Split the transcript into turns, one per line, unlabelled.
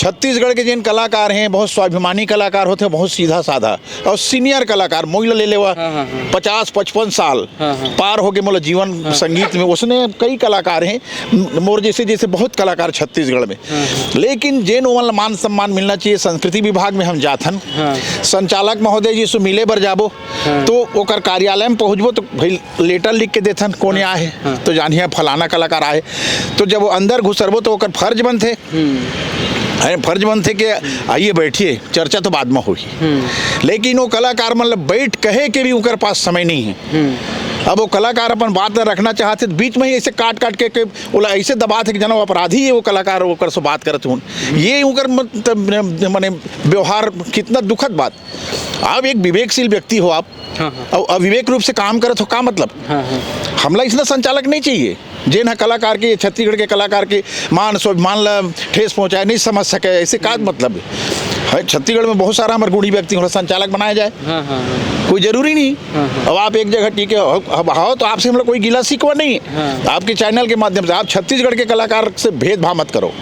छत्तीसगढ़ के जिन कलाकार हैं बहुत स्वाभिमानी कलाकार होते हैं, बहुत सीधा साधा और सीनियर कलाकार मोइल ले लेवा 50-55 साल पार हो गए मतलब जीवन संगीत में, उसने कई कलाकार हैं मोर जैसे जैसे बहुत कलाकार छत्तीसगढ़ में। लेकिन जेन ओमन मान सम्मान मिलना चाहिए, संस्कृति विभाग में हम जाथन, संचालक महोदय जी से मिले बर जाबो तो ओकर कार्यालय में पहुँचबो तो भाई लेटर लिख के देथन कौन आए तो जानिए फलाना कलाकार आए, तो जब वो अंदर घुसरबो तो ओकर फर्ज बन थे फर्ज बन थे कि आइए बैठिए, चर्चा तो बाद में होगी। लेकिन वो कलाकार मतलब बैठ कहे के भी उनके पास समय नहीं है। अब वो कलाकार अपन बात रखना चाहते तो बीच में ही ऐसे काट काट के बोला ऐसे दबा थे कि जना अपराधी है वो कलाकार ओकर से बात करते हूँ, ये उनकर माने व्यवहार कितना दुखद बात। आप एक विवेकशील व्यक्ति हो, आप और अविवेक रूप से काम करत हो, का मतलब हमला इसलिए संचालक नहीं चाहिए जे ना कलाकार के छत्तीसगढ़ के कलाकार के मान ला ठेस पहुंचाए नहीं समझ सके, ऐसे का मतलब है। छत्तीसगढ़ में बहुत सारा हमारे गुणी व्यक्ति हो संचालक बनाया जाए, कोई जरूरी नहीं। अब आप एक जगह टीके हो तो आपसे हम लोग कोई गिला शिकवा नहीं है। आपके चैनल के माध्यम से आप छत्तीसगढ़ के कलाकार से भेदभाव मत करो।